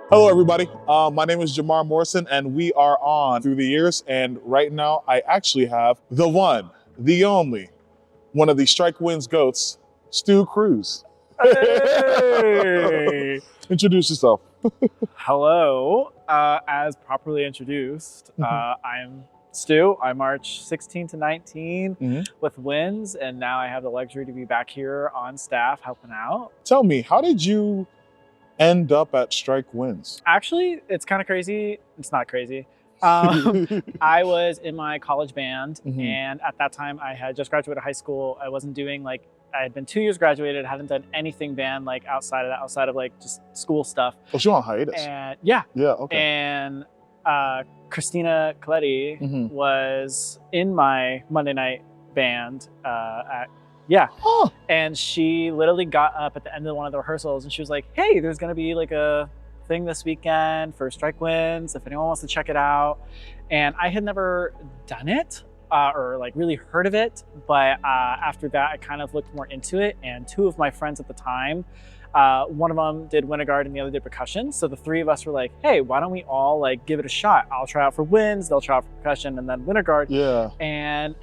Hello, everybody. My name is Jamar Morrison, and we are on Through the Years. And right now, I actually have the one, the only, one of the STRYKE Wynds GOATs, Stu Cruz. Hey! Introduce yourself. Hello. As properly introduced, I'm Stu. I march 16 to 19 with Wynds, and now I have the luxury to be back here on staff helping out. Tell me, how did you end up at STRYKE Wynds? Actually, it's kind of crazy. It's not crazy. I was in my college band, and at that time I had just graduated high school. I wasn't doing I had been 2 years graduated, hadn't done anything band outside of just school stuff. Oh, so you're on hiatus? And yeah. Okay. And Christina Coletti was in my Monday night band and she literally got up at the end of one of the rehearsals and she was like, hey, there's gonna be a thing this weekend for STRYKE Wynds if anyone wants to check it out. And I had never done it or really heard of it, but after that I kind of looked more into it, and two of my friends at the time, one of them did Winterguard and the other did percussion, so the three of us were like, hey, why don't we all give it a shot? I'll try out for Wynds, they'll try out for percussion, and then Winterguard. Yeah. And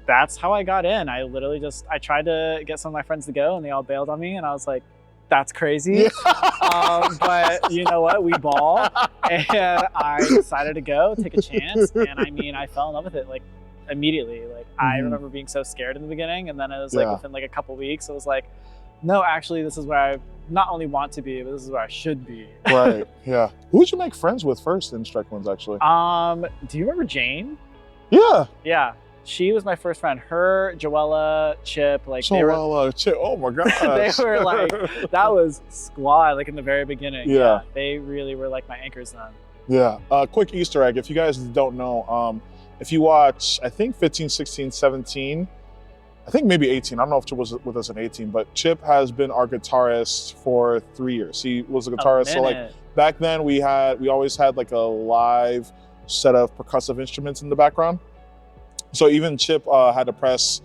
that's how I got in. I literally I tried to get some of my friends to go and they all bailed on me, and I was like, that's crazy. Yeah. But you know what, we ball, and I decided to go take a chance, and I fell in love with it immediately. I remember being so scared in the beginning, and then it was within a couple weeks it was like, no, actually this is where I not only want to be, but this is where I should be. Right. Yeah. Who did you make friends with first in STRYKE Wynds, actually? Do you remember Jane? Yeah. Yeah. She was my first friend. Her, Joella, Chip, Chip. Oh my god. They were that was squad in the very beginning. Yeah. They really were my anchors then. Yeah. Quick Easter egg, if you guys don't know, if you watch, I think 15, 16, 17, I think maybe 18. I don't know if Chip was with us in 18, but Chip has been our guitarist for 3 years. He was a guitarist. So back then we always had a live set of percussive instruments in the background. So even Chip had to press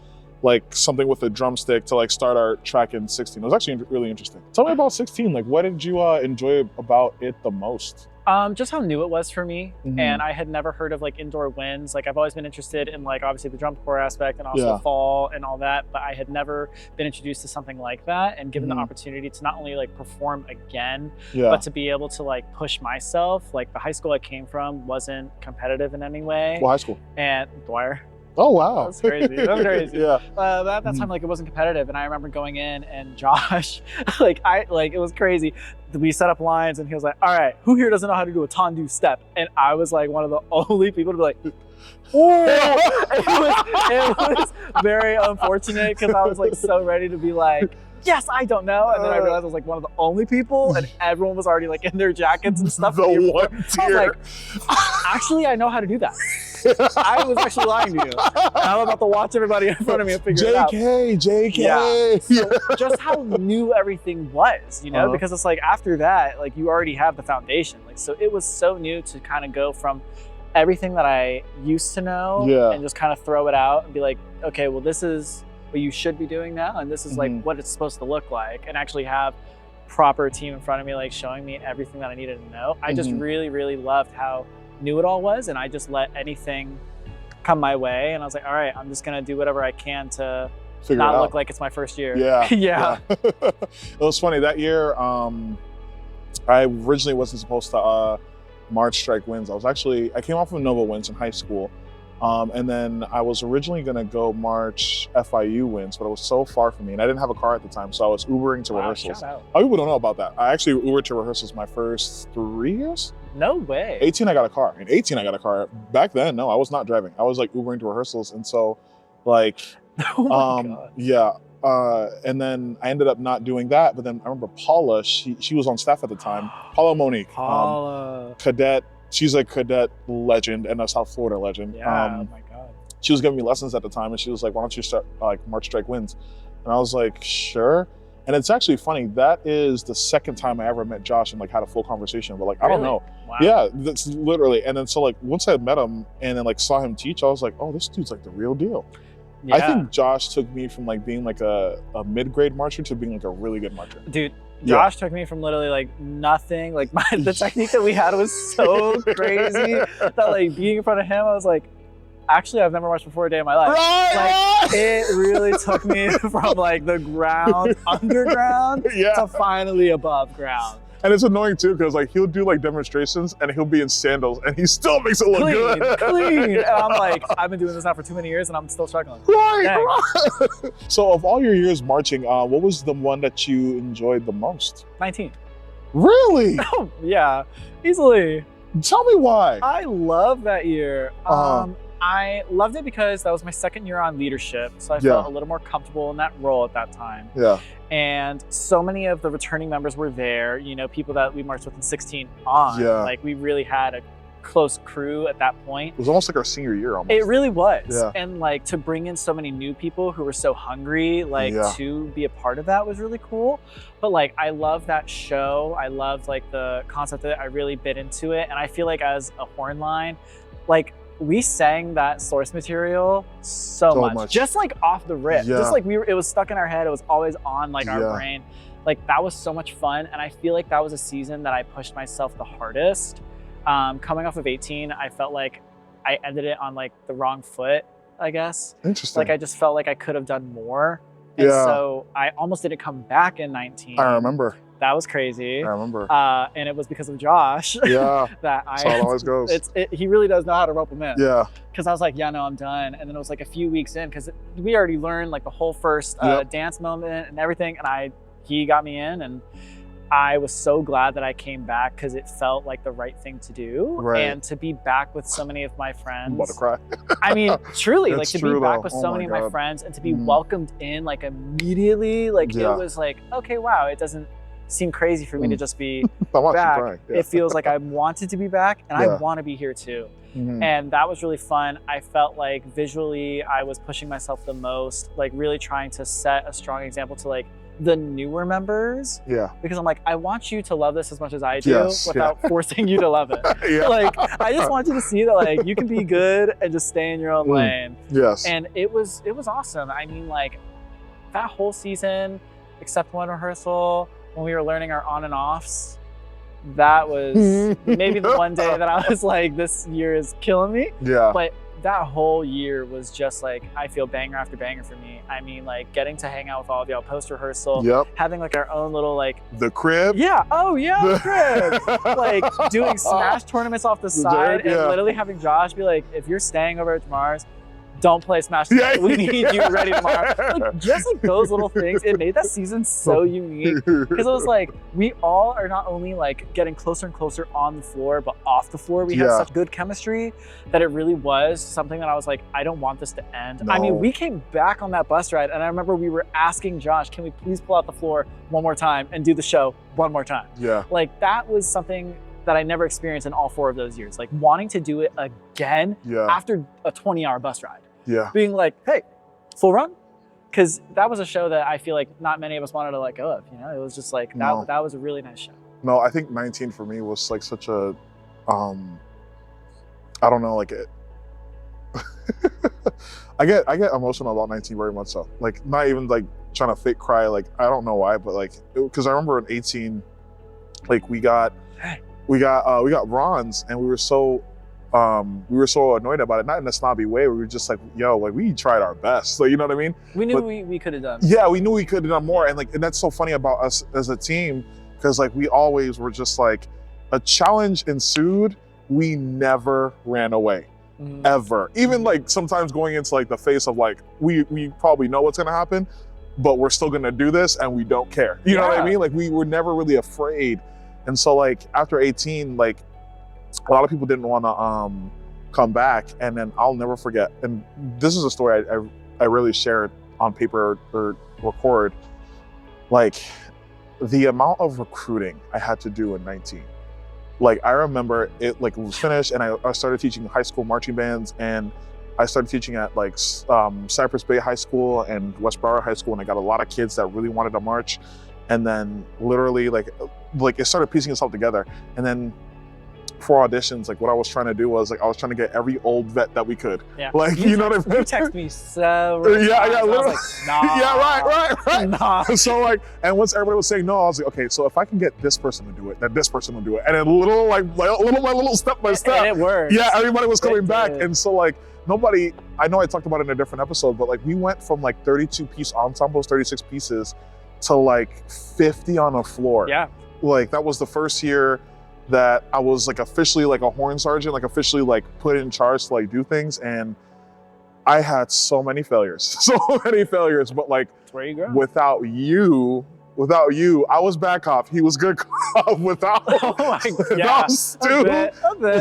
something with a drumstick to start our track in 16. It was actually really interesting. Tell me about 16. What did you enjoy about it the most? Just how new it was for me. And I had never heard of indoor winds. I've always been interested in obviously the drum corps aspect and also fall and all that, but I had never been introduced to something like that and given the opportunity to not only perform again, but to be able to push myself. The high school I came from wasn't competitive in any way. What high school? And Dwyer. Oh wow, that's crazy. That's crazy. Yeah. At that time, it wasn't competitive, and I remember going in and Josh, it was crazy. We set up lines, and he was like, "All right, who here doesn't know how to do a tendu step?" And I was one of the only people to be like, "Oh!" it was very unfortunate because I was so ready to be yes, I don't know. And then I realized I was one of the only people, and everyone was already in their jackets and stuff. The one tier. Actually, I know how to do that. I was actually lying to you. And I'm about to watch everybody in front of me and figure it out. JK. Yeah. So just how new everything was, because it's after that, you already have the foundation. So it was so new to kind of go from everything that I used to know and just kind of throw it out and be okay, well, this is what you should be doing now, and this is what it's supposed to look like, and actually have proper team in front of me showing me everything that I needed to know. I just really, really loved how new it all was, and I just let anything come my way, and I was all right, I'm just gonna do whatever I can to not look like it's my first year. Yeah. It was funny that year. I originally wasn't supposed to march STRYKE Wynds. I came off of Nova Wynds in high school. And then I was originally gonna go march FIU Wynds, but it was so far from me, and I didn't have a car at the time, so I was Ubering to rehearsals. Shout out. Oh, people don't know about that. I actually Ubered to rehearsals my first 3 years. No way. 18, I got a car. In 18, I got a car. Back then, no, I was not driving. I was Ubering to rehearsals, and so oh my God. Yeah. And then I ended up not doing that, but then I remember Paula, she was on staff at the time. Paula Monique. Paula. Cadet. She's a cadet legend and a South Florida legend. Yeah, oh my God. She was giving me lessons at the time, and she was like, why don't you start march STRYKE Wynds? And I was like, sure. And it's actually funny, that is the second time I ever met Josh and had a full conversation, but I don't know. Wow. Yeah, that's literally. And then so once I met him and then saw him teach, I was like, oh, this dude's the real deal. Yeah. I think Josh took me from being a mid-grade marcher to being a really good marcher. Dude, Josh took me from literally like nothing. Like the technique that we had was so crazy that like being in front of him, I was like, actually, I've never marched before a day in my life. Like it really took me from like the ground underground to finally above ground. And it's annoying too, because like he'll do like demonstrations and he'll be in sandals and he still makes it look good. Clean. And I'm like, I've been doing this now for too many years and I'm still struggling. Right. So of all your years marching, what was the one that you enjoyed the most? 19. Really? Oh, yeah, easily. Tell me why. I love that year. I loved it because that was my second year on leadership, so I felt a little more comfortable in that role at that time. Yeah. And so many of the returning members were there, you know, people that we marched with in 16 on. Yeah. Like we really had a close crew at that point. It was almost like our senior year almost. It really was. Yeah. And like to bring in so many new people who were so hungry, like to be a part of that was really cool. But like, I love that show. I loved like the concept of it. I really bit into it. And I feel like as a horn line, like we sang that source material so much. Just like off the rip. Just like it was stuck in our head. It was always on like our brain. Like that was so much fun. And I feel like that was a season that I pushed myself the hardest. Coming off of 18, I felt like I ended it on like the wrong foot, I guess. Interesting. Like I just felt like I could have done more. And so I almost didn't come back in 19. I remember. That was crazy. I remember. And it was because of Josh. Yeah. That That's how it always goes. He really does know how to rope them in. Yeah. Because I was like, yeah, no, I'm done. And then it was like a few weeks in, because we already learned like the whole first dance moment and everything. And he got me in, and I was so glad that I came back because it felt like the right thing to do. Right. And to be back with so many of my friends. I'm about to cry. I mean, truly, like to be back though. with so many of my friends and to be welcomed in like immediately, like it was like, okay, wow, it doesn't seem crazy for me to just be back. It feels like I wanted to be back and I want to be here too. And that was really fun. I felt like visually I was pushing myself the most, like really trying to set a strong example to like the newer members. Yeah. Because I'm like, I want you to love this as much as I do without forcing you to love it. Like, I just want you to see that like you can be good and just stay in your own lane. Yes. And it was awesome. I mean, like that whole season, except one rehearsal, when we were learning our on and offs, that was maybe the one day that I was like, this year is killing me. Yeah. But that whole year was just like, I feel banger after banger for me. I mean, like getting to hang out with all of y'all post rehearsal, having like our own little like the crib. Yeah. Oh yeah, the crib. Like doing Smash tournaments off the side and literally having Josh be like, if you're staying over at Jamar's, don't play Smash tonight. We need you ready tomorrow. Like, just like those little things, it made that season so unique. Because it was like, we all are not only like getting closer and closer on the floor, but off the floor, we had such good chemistry that it really was something that I was like, I don't want this to end. No. I mean, we came back on that bus ride and I remember we were asking Josh, can we please pull out the floor one more time and do the show one more time? Yeah. Like that was something that I never experienced in all 4 of those years. Like wanting to do it again after a 20-hour bus ride. Yeah. Being like, hey, full run? Because that was a show that I feel like not many of us wanted to let go of, you know? It was just like, that was a really nice show. No, I think 19 for me was like such a, I don't know, like it. I get emotional about 19 very much so. Like not even like trying to fake cry, like I don't know why, but like, because I remember in 18, like we got bronze and we were so annoyed about it, not in a snobby way. We were just like, yo, like we tried our best. So you know what I mean? We knew we could have done. Yeah, we knew we could have done more. And like, and that's so funny about us as a team, because like we always were just like, a challenge ensued, we never ran away. Ever. Even like sometimes going into like the face of like, we probably know what's gonna happen, but we're still gonna do this and we don't care. You know what I mean? Like we were never really afraid. And so like after 18, like a lot of people didn't want to come back, and then I'll never forget. And this is a story I really shared on paper or record. Like the amount of recruiting I had to do in 19. Like I remember it like was finished, and I started teaching high school marching bands, and I started teaching at like Cypress Bay High School and West Broward High School, and I got a lot of kids that really wanted to march. And then literally like it started piecing itself together. And then for auditions, like what I was trying to do was like I was trying to get every old vet that we could. Yeah. Like you know what I mean? You text me so. Yeah, literally. I was like, nah. Yeah, right. Nah. So like, and once everybody was saying no, I was like, okay, so if I can get this person to do it, then this person will do it, and then little by little, step by step. And it worked. Yeah, everybody was coming back, did. and so like nobody. I know I talked about it in a different episode, but like we went from like 32-piece ensembles, 36 pieces, to like 50 on a floor. Yeah. Like that was the first year that I was like officially like a horn sergeant, like officially like put in charge to like do things, and I had so many failures, but like That's where you grow. without you, I was bad cop. He was good cop. Without Stu, a bit.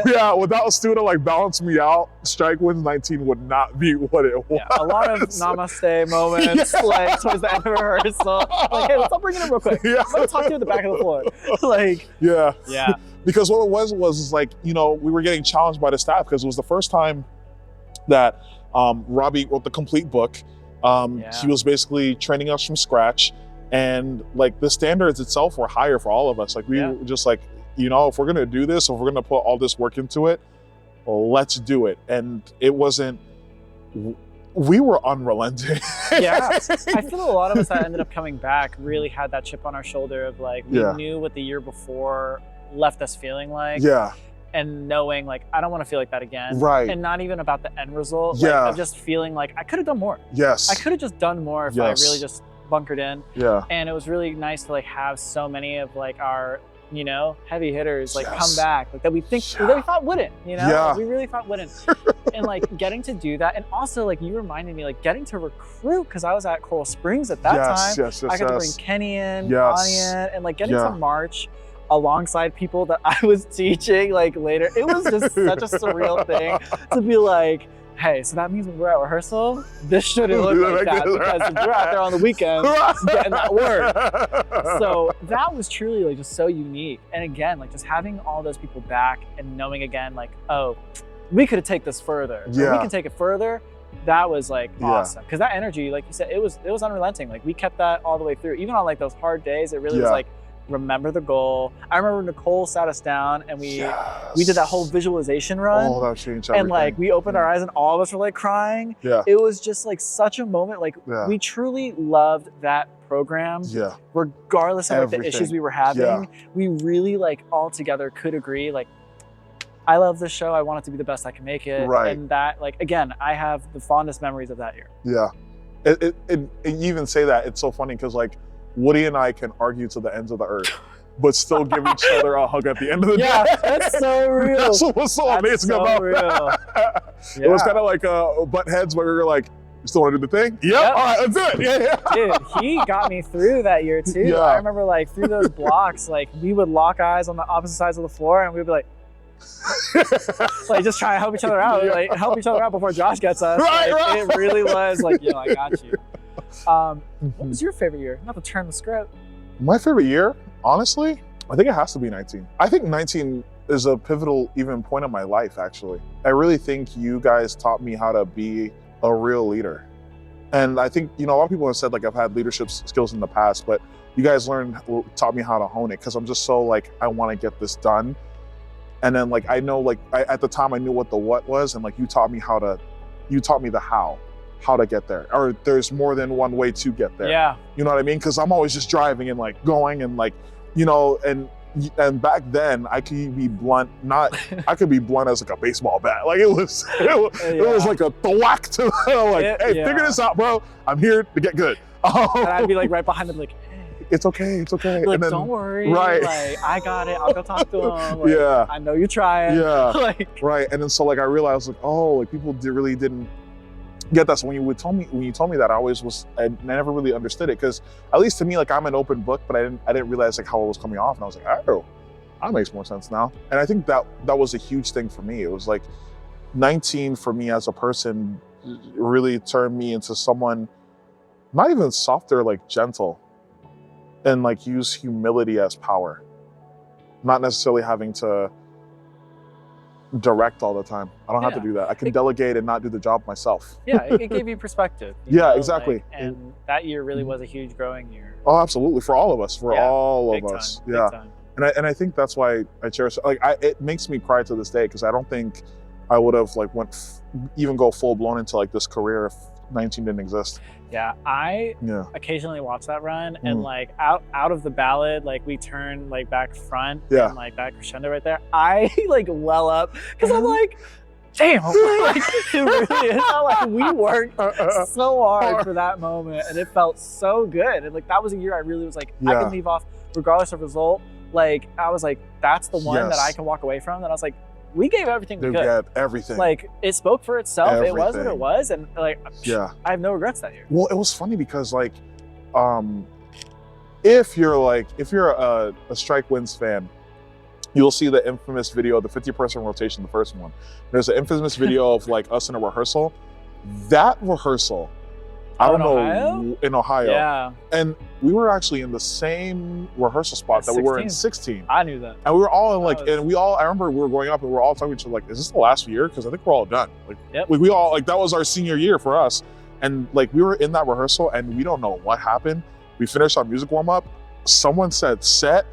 yeah, without Stu to like balance me out, STRYKE Wynds 19 would not be what it was. Yeah, a lot of namaste moments, like towards the end of rehearsal. Like, hey, let's all bring it in real quick. Yeah. Let me talk to you at the back of the floor. Like, yeah. Because what it was like, you know, we were getting challenged by the staff because it was the first time that Robbie wrote the complete book. He was basically training us from scratch, and like the standards itself were higher for all of us. Like we were just like, you know, if we're gonna do this, if we're gonna put all this work into it, let's do it. And it wasn't. We were unrelenting. Yeah, I feel a lot of us that ended up coming back really had that chip on our shoulder of like, we knew what the year before left us feeling like. Yeah. And knowing like, I don't want to feel like that again. Right. And not even about the end result. Yeah. Like, of just feeling like I could have done more. Yes. I could have just done more if I really just bunkered in. Yeah. And it was really nice to like have so many of like our, you know, heavy hitters like come back, like that we think that we thought wouldn't, you know, like, we really thought wouldn't. And like getting to do that, and also like you reminded me like getting to recruit, because I was at Coral Springs at that time. I got to bring Kenny in, Bonnie in, and like getting to march alongside people that I was teaching like later. It was just such a surreal thing to be like, hey, so that means when we're at rehearsal, this shouldn't look like that, because we're out there on the weekend getting that work. So that was truly like just so unique. And again, like just having all those people back and knowing again, like, oh, we could have taken this further. Yeah. We can take it further. That was like awesome. Because that energy, like you said, it was unrelenting. Like we kept that all the way through. Even on like those hard days, it really was like, remember the goal. I remember Nicole sat us down and we did that whole visualization run. Oh, that changed everything. And like we opened our eyes and all of us were like crying. Yeah. It was just like such a moment. Like we truly loved that program. Yeah. Regardless of like the issues we were having. Yeah. We really like all together could agree, like, I love this show. I want it to be the best I can make it. Right. And that, like, again, I have the fondest memories of that year. Yeah. You even say that, it's so funny because like Woody and I can argue to the ends of the earth, but still give each other a hug at the end of the day. Yeah, that's so real. That's what's so amazing about that. It was kind of like butt heads where we were like, you still want to do the thing? Yep. All right, let's do it. Yeah. Dude, he got me through that year too. Yeah. I remember like through those blocks, like we would lock eyes on the opposite sides of the floor and we'd be like, like just try to help each other out, like help each other out before Josh gets us. Right. It really was like, yo, I got you. What was your favorite year? Not to turn the script. My favorite year, honestly, I think it has to be 19. I think 19 is a pivotal even point in my life, actually. I really think you guys taught me how to be a real leader. And I think, you know, a lot of people have said like I've had leadership skills in the past, but you guys taught me how to hone it because I'm just so like, I want to get this done. And then like, I know like, at the time I knew what the what was, and like you taught me the how to get there, or there's more than one way to get there. Yeah. You know what I mean? Because I'm always just driving and like going and like, you know, and back then I could be blunt, I could be blunt as like a baseball bat. Like it was like a thwack to like, hey, figure this out, bro. I'm here to get good. And I'd be like right behind him, like, it's okay. Like, and then, don't worry. Right. Like, I got it. I'll go talk to him. Like, yeah. I know you're trying. Yeah. Like, right. And then so like I realized like, oh, like people really didn't get that. So when you told me that, I never really understood it, because at least to me, like I'm an open book, but I didn't realize like how it was coming off, and I was like, oh, that makes more sense now. And I think that was a huge thing for me. It was like 19 for me as a person really turned me into someone not even softer, like gentle, and like use humility as power, not necessarily having to direct all the time. I don't have to do that. I can delegate and not do the job myself. Yeah, it gave you perspective. Yeah, exactly. Like, and that year really was a huge growing year. Oh, absolutely. For all of us. For all of us. Yeah. And I think that's why I cherish it. Like it makes me cry to this day because I don't think I would have like even go full blown into like this career if 19 didn't exist. Yeah, I occasionally watch that run and like out of the ballad, like we turn like back front and like that crescendo right there. I like well up because I'm like, damn, like, it really is. Like we worked so hard for that moment and it felt so good. And like that was a year I really was like, I can leave off regardless of result. Like I was like, that's the one that I can walk away from. And I was like, we gave everything we could. Yeah, everything. Like it spoke for itself. Everything. It was what it was, and like I have no regrets that year. Well, it was funny because like, if you're a STRYKE Wynds fan, you'll see the infamous video, the 50-person rotation, the first one. There's an infamous video of like us in a rehearsal. That rehearsal, in Ohio. Yeah. And we were actually in the same rehearsal spot that we were in 16. I knew that. And we were all in like, I remember we were going up and we were all talking to each other like, is this the last year? Because I think we're all done. Like, we all, like that was our senior year for us. And like we were in that rehearsal and we don't know what happened. We finished our music warm up. Someone said set.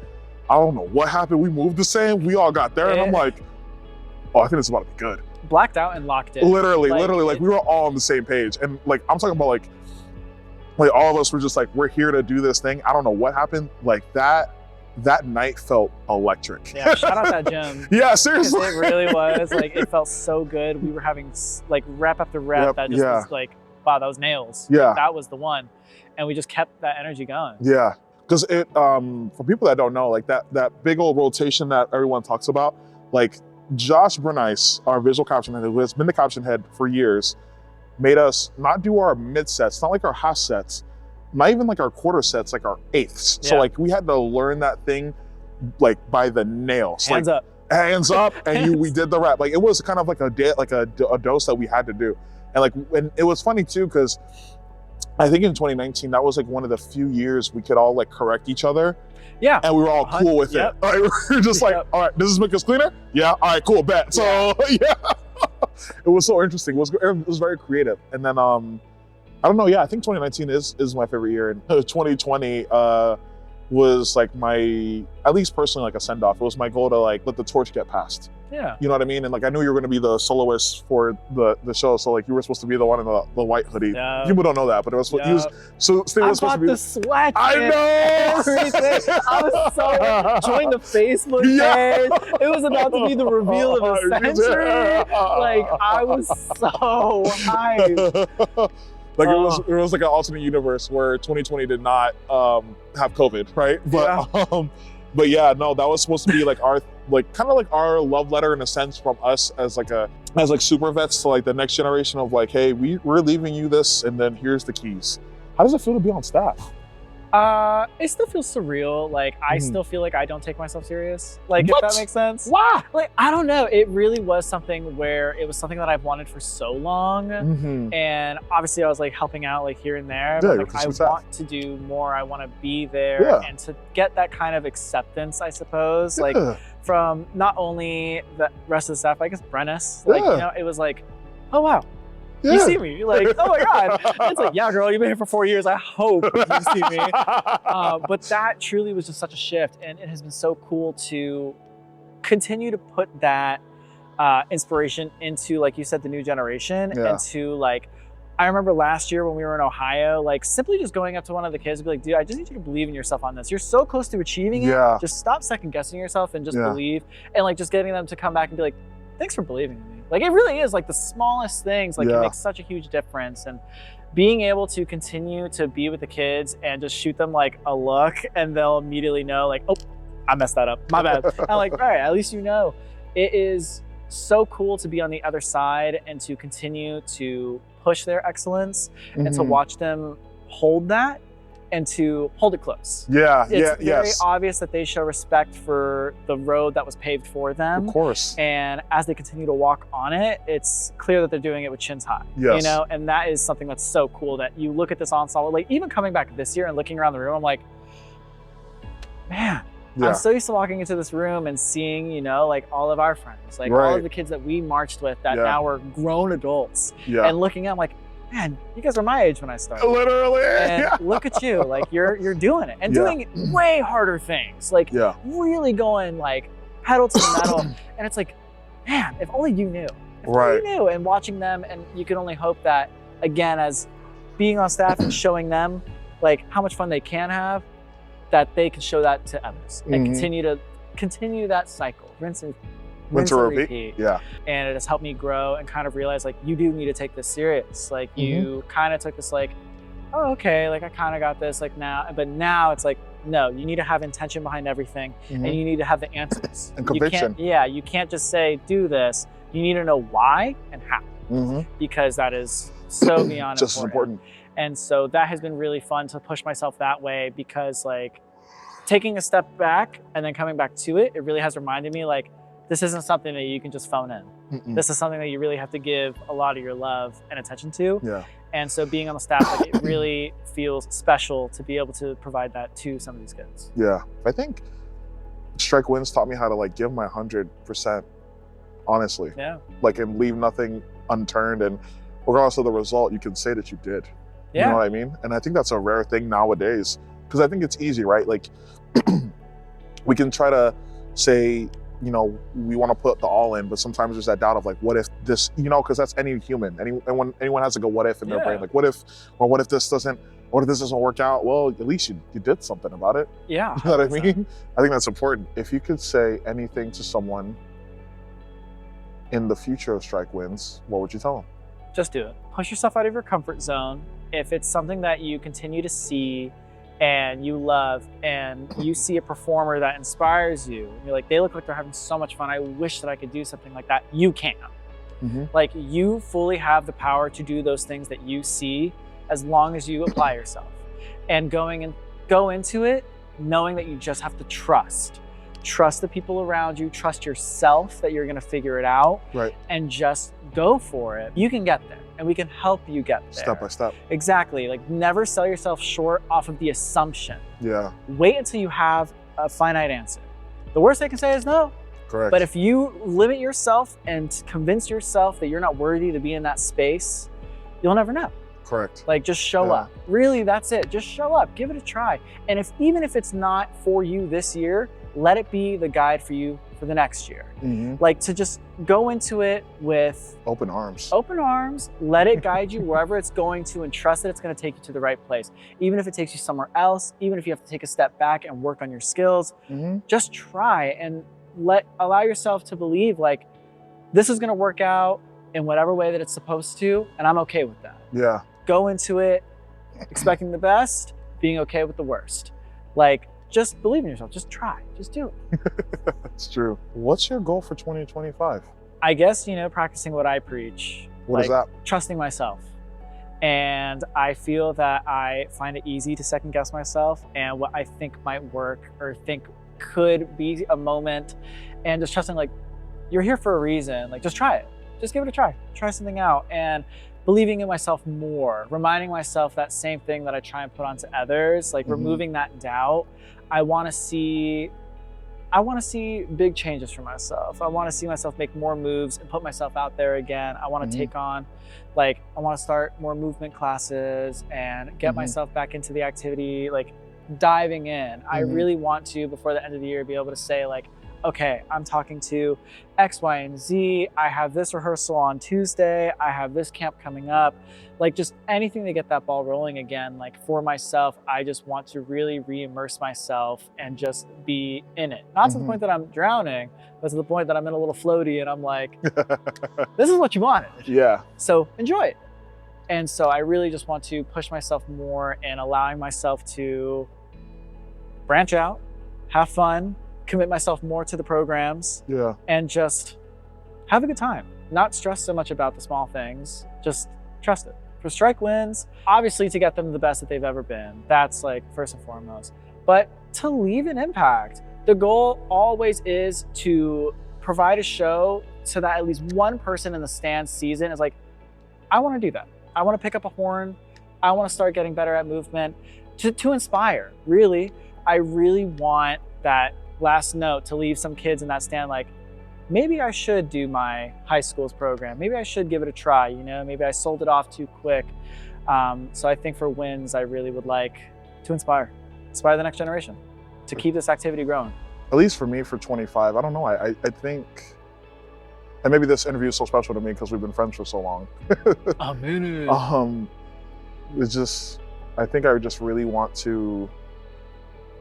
I don't know what happened. We moved the same. We all got there and I'm like, oh, I think it's about to be good. Blacked out and locked in. Literally, like we were all on the same page. And like, I'm talking about like all of us were just like, we're here to do this thing. I don't know what happened. Like that night felt electric. Yeah, shout out that gym. Yeah, seriously. It really was. Like, it felt so good. We were having like rep after rep that just was like, wow, that was nails. Yeah. Like, that was the one. And we just kept that energy going. Yeah. Because it, for people that don't know, like that big old rotation that everyone talks about, like Josh Bernice, our visual caption head, who has been the caption head for years, made us not do our mid sets, not like our half sets, not even like our quarter sets, like our eighths. Yeah. So like we had to learn that thing like by the nails. Hands like, up. Hands up, and we did the rap. Like it was kind of like a dose that we had to do. And it was funny too, because I think in 2019, that was like one of the few years we could all like correct each other. Yeah. And we were all cool with it. Like, we were just like, all right, does this make us cleaner? Yeah, all right, cool, bet. So yeah. It was so interesting. It was very creative. And then, I don't know, I think 2019 is my favorite year. And 2020 was like at least personally, like a send-off. It was my goal to like let the torch get passed. Yeah. You know what I mean? And like, I knew you were gonna be the soloist for the show. So like, you were supposed to be the one in the white hoodie. Yeah. People don't know that, but it was, Sting was supposed to be. The sweat. I know! Everything. I was so, joined the Facebook page. It was about to be the reveal of the century. Like, I was so hyped. Like it was like an alternate universe where 2020 did not have COVID, right? But yeah, no, that was supposed to be like our kind of like our love letter in a sense from us as super vets to like the next generation of like, hey, we're leaving you this, and then here's the keys. How does it feel to be on staff? It still feels surreal. Like I still feel like I don't take myself serious. Like what? If that makes sense. Why? Like I don't know. It really was something where it was something that I've wanted for so long, and obviously I was like helping out like here and there. Yeah, but, like, I want to do more. I want to be there and to get that kind of acceptance, I suppose. Like from not only the rest of the staff, I guess Brennis. Like you know, it was like, oh wow. Yeah. You see me, like, oh my God. It's like, yeah, girl, you've been here for 4 years. I hope you see me. But that truly was just such a shift. And it has been so cool to continue to put that inspiration into, like you said, the new generation. And to like, I remember last year when we were in Ohio, like simply just going up to one of the kids and be like, dude, I just need you to believe in yourself on this. You're so close to achieving it. Just stop second guessing yourself and just believe. And like just getting them to come back and be like, thanks for believing in me. Like it really is like the smallest things, like it makes such a huge difference. And being able to continue to be with the kids and just shoot them like a look and they'll immediately know like, oh, I messed that up, my bad. I'm like, all right, at least you know. It is so cool to be on the other side and to continue to push their excellence and to watch them hold that and to hold it close. It's very obvious that they show respect for the road that was paved for them. Of course. And as they continue to walk on it, it's clear that they're doing it with chins high. You know, and that is something that's so cool that you look at this ensemble, like even coming back this year and looking around the room, I'm like, man, I'm so used to walking into this room and seeing, you know, like all of our friends, like all of the kids that we marched with that now are grown adults and looking at them like, man, you guys were my age when I started. Literally. And look at you, like you're doing it and doing way harder things, like really going like pedal to the metal. And it's like, man, if only you knew. If only you knew. And watching them, and you can only hope that, again, as being on staff and showing them like how much fun they can have, that they can show that to others and continue that cycle, rinse and repeat. Yeah. And it has helped me grow and kind of realize like, you do need to take this serious. Like you kind of took this like, oh, okay, like I kind of got this like now, but now it's like, no, you need to have intention behind everything and you need to have the answers. And conviction. You can't just say, do this. You need to know why and how, because that is so beyond just as important. And so that has been really fun to push myself that way, because like taking a step back and then coming back to it, it really has reminded me like, this isn't something that you can just phone in. This is something that you really have to give a lot of your love and attention to. Yeah. And so being on the staff, like, it really feels special to be able to provide that to some of these kids. Yeah, I think STRYKE Wynds taught me how to like give my 100%, honestly. Yeah. Like, and leave nothing unturned, and regardless of the result, you can say that you did. Yeah. You know what I mean? And I think that's a rare thing nowadays, because I think it's easy, right? Like, we can try to say, you know, we want to put the all in, but sometimes there's that doubt of like, what if this, you know, because that's any human. Anyone has to go, what if in their brain? Like, what if this doesn't work out? Well, at least you did something about it. Yeah. You know what I mean? I think that's important. If you could say anything to someone in the future of STRYKE Wynds, what would you tell them? Just do it. Push yourself out of your comfort zone. If it's something that you continue to see and you love, and you see a performer that inspires you, and you're like, they look like they're having so much fun, I wish that I could do something like that, you can. Like, you fully have the power to do those things that you see, as long as you apply yourself. And go into it knowing that you just have to trust the people around you, trust yourself that you're gonna figure it out, and just go for it. You can get there, and we can help you get there. Step by step. Exactly. Like, never sell yourself short off of the assumption. Yeah. Wait until you have a finite answer. The worst they can say is no. Correct. But if you limit yourself and convince yourself that you're not worthy to be in that space, you'll never know. Correct. Like, just show up. Really, that's it. Just show up. Give it a try. And even if it's not for you this year, let it be the guide for you for the next year. Like, to just go into it with open arms. Open arms. Let it guide you wherever it's going to, and trust that it's going to take you to the right place. Even if it takes you somewhere else, even if you have to take a step back and work on your skills, just try and allow yourself to believe like, this is going to work out in whatever way that it's supposed to, and I'm okay with that. Yeah. Go into it expecting the best, being okay with the worst. Like, just believe in yourself. Just try. Just do it. It's true. What's your goal for 2025? I guess, practicing what I preach. What is that? Trusting myself. And I feel that I find it easy to second guess myself and what I think might work or think could be a moment, and just trusting, like, you're here for a reason. Like, just try it. Just give it a try. Try something out. And believing in myself more, reminding myself that same thing that I try and put onto others, like removing that doubt. I want to see big changes for myself. I want to see myself make more moves and put myself out there again. I want to take on, I want to start more movement classes and get myself back into the activity, like diving in. I really want to, before the end of the year, be able to say, like, okay, I'm talking to X, Y, and Z. I have this rehearsal on Tuesday. I have this camp coming up. Like, just anything to get that ball rolling again. Like, for myself, I just want to really re-immerse myself and just be in it. Not to the point that I'm drowning, but to the point that I'm in a little floaty and I'm like, this is what you wanted. Yeah. So enjoy it. And so I really just want to push myself more and allowing myself to branch out, have fun, commit myself more to the programs, and just have a good time. Not stress so much about the small things, just trust it. For STRYKE Wynds, obviously to get them the best that they've ever been. That's like first and foremost. But to leave an impact. The goal always is to provide a show so that at least one person in the stands sees it and is like, I want to do that. I want to pick up a horn. I want to start getting better at movement. To inspire, really. I really want that last note to leave some kids in that stand like, maybe I should do my high school's program. Maybe I should give it a try, maybe I sold it off too quick. So I think for Wynds, I really would like to inspire the next generation to keep this activity growing. At least for me, for 25, I don't know. I think, and maybe this interview is so special to me because we've been friends for so long. It's just, I think I just really want to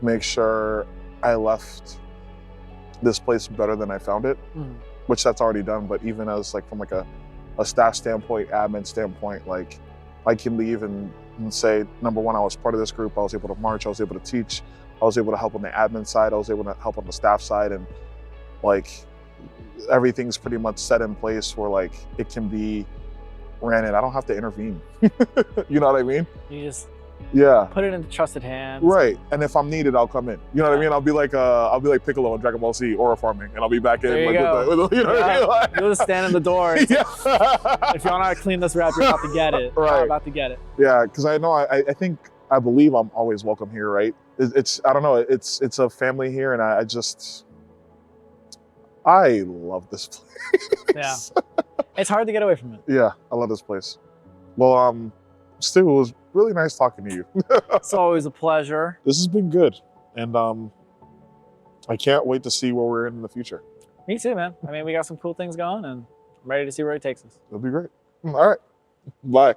make sure I left this place better than I found it, which that's already done. But even as like from like a staff standpoint, admin standpoint, like I can leave and say, number one, I was part of this group. I was able to march. I was able to teach. I was able to help on the admin side. I was able to help on the staff side, and like everything's pretty much set in place where like it can be ran in. I don't have to intervene. You know what I mean? You just yeah, put it into trusted hands. Right. And if I'm needed, I'll come in. You know what I mean? I'll be like Piccolo in Dragon Ball Z or farming, and I'll be back in. There you like, go. you know what I mean? Like, you'll just stand in the door. Yeah. If you want to clean this wrap, you're about to get it. Right. You're about to get it. Yeah, because I know I believe I'm always welcome here, right? It's I don't know, it's a family here, and I love this place. Yeah. It's hard to get away from it. Yeah, I love this place. Well, Stu, it was really nice talking to you. It's always a pleasure. This has been good, and I can't wait to see where we're in the future. Me too, man. I mean, we got some cool things going, and I'm ready to see where it takes us. It'll be great. All right, bye.